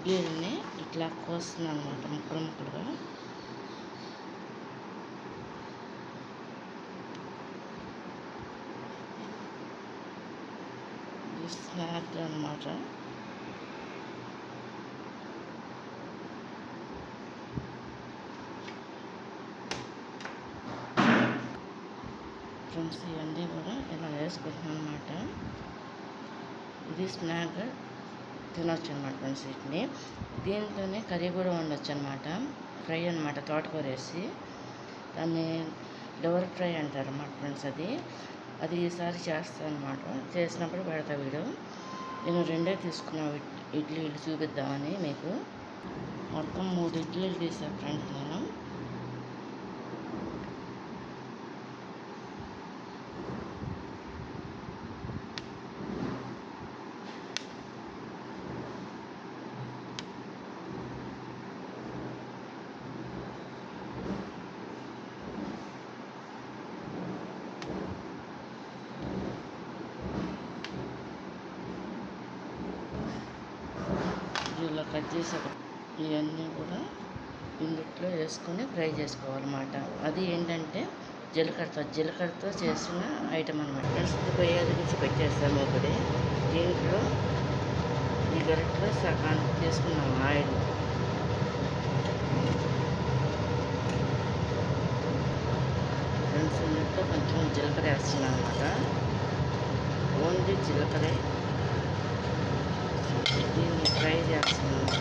ఇడ్లీలని ఇట్లా కోస్తున్నాను అనమాట ముక్కలు ముక్కలుగా. ఇది స్నాక్ అనమాట. ఫ్రెండ్స్ ఇవన్నీ కూడా ఇలా వేసుకుంటున్నాను అనమాట. ఇది స్నాక్ తినొచ్చు అనమాట ఫ్రెండ్స్. వీటిని దీంట్లోనే కర్రీ కూడా వండొచ్చు అనమాట. ఫ్రై అనమాట, తోటకూర వేసి దాన్ని లివర్ ఫ్రై అంటారు అన్నమాట ఫ్రెండ్స్. అది ఈసారి చేస్తాను అనమాట. చేసినప్పుడు పెడతా వీడియో. నేను 2 తీసుకున్నా ఇడ్లీలు చూపిద్దామని మీకు. మొత్తం 3 ఇడ్లీలు తీసాను ఫ్రెండ్స్ నేను. ఇలా కట్ చేసాక ఇవన్నీ కూడా ఇందులో వేసుకొని ఫ్రై చేసుకోవాలన్నమాట. అది ఏంటంటే జీలకర్రతో చేసిన ఐటమ్ అనమాట ఫ్రెండ్స్. ఇది పొయ్యి పెట్టేస్తాము ఒకటి. దీంట్లో ఈ గరిటలో సగానికి తీసుకున్నాము ఆయిల్. ఫ్రెండ్స్ ఇందులో కొంచెం జీలకర్ర వేస్తున్నాను అనమాట. ఓన్లీ జీలకర్ర. దీన్ని ఫ్రై చేస్తున్నాను.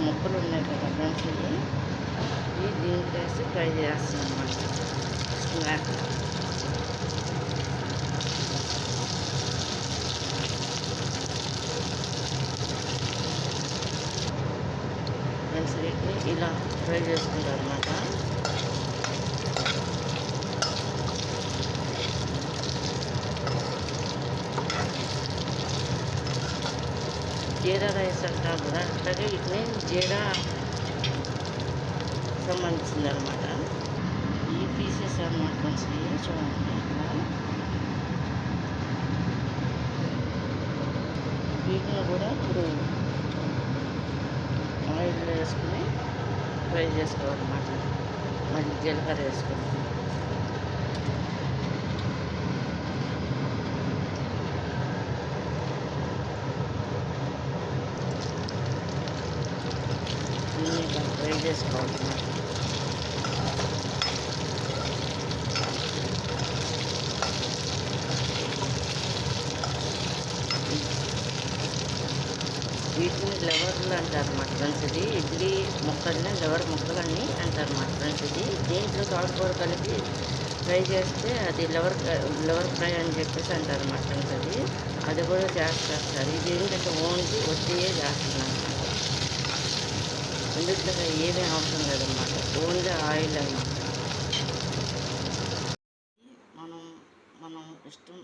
ముక్కలు ఉన్నాయి కదా ఫ్రెండ్స్, ఇది దీంట్లో వేసి ఫ్రై చేస్తున్నాను అన్నమాట. స్నాక్ ఫ్రెండ్స్, వీటిని ఇలా ఫ్రై చేసుకుంటారు అన్నమాట. జీరా రైస్ అంటాం కూడా, అట్లాగే వీటిని జీరా సంబంధించింది అనమాట. ఈ పీసెస్ అనమాట ఫ్రెండ్స్. చూడండి ఇట్లా వీటిని కూడా ఇప్పుడు ఆయిల్లో వేసుకుని ఫ్రై చేసుకోవాలన్నమాట. మళ్ళీ జీలకర్ర వేసుకుని ఫ్రై చేసుకోవాలన్నమాట. వీటిని లెవర్లు అంటారు అన్నమాట ఫ్రెండ్స్. ఇది ఇడ్లీ ముక్కల్ని లెవర్ ముక్కలని అంటారు అన్నమాట ఫ్రెండ్స్. దీంట్లో తోటకూర కలిపి ఫ్రై చేస్తే అది లెవర్ ఫ్రై అని చెప్పేసి అంటారు అన్నమాట ఫ్రెండ్స్. అది కూడా చేస్తారు సార్. ఇది ఏంటంటే ఓన్లీ ఒట్టియే చేస్తున్నారు అన్నమాట. ఇందులో ఏమీ అవసరం లేదన్నమాట, ఓన్లీ ఆయిల్ అన్నమాట. మనం ఇష్టం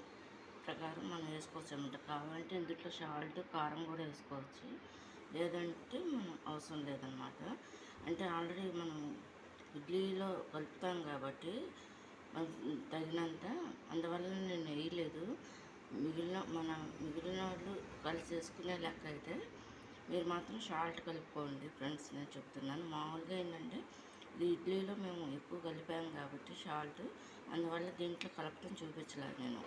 ప్రకారం మనం వేసుకోవచ్చు అన్నమాట. కావాలంటే ఇందులో సాల్ట్, కారం కూడా వేసుకోవచ్చు. లేదంటే మనం అవసరం లేదన్నమాట. అంటే ఆల్రెడీ మనం ఇడ్లీలో కలుపుతాం కాబట్టి తగినంత, అందువల్ల నేను వేయలేదు. మిగిలిన వాళ్ళు కలిసి వేసుకునే లెక్క అయితే మీరు మాత్రం సాల్ట్ కలుపుకోండి ఫ్రెండ్స్. నేను చెప్తున్నాను. మామూలుగా ఏంటంటే ఇది ఇడ్లీలో మేము ఎక్కువ కలిపాము కాబట్టి సాల్ట్, అందువల్ల దీంట్లో కలపడం చూపించలేదు నేను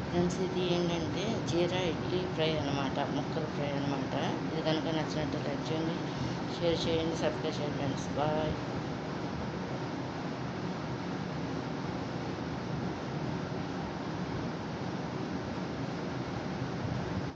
ఫ్రెండ్స్. ఇది ఏంటంటే జీరా ఇడ్లీ ఫ్రై అనమాట, ముక్కలు ఫ్రై అనమాట. ఇది కనుక నచ్చినట్టు లైక్ చేయండి, షేర్ చేయండి, సబ్స్క్రైబ్ చేయండి ఫ్రెండ్స్. బాయ్.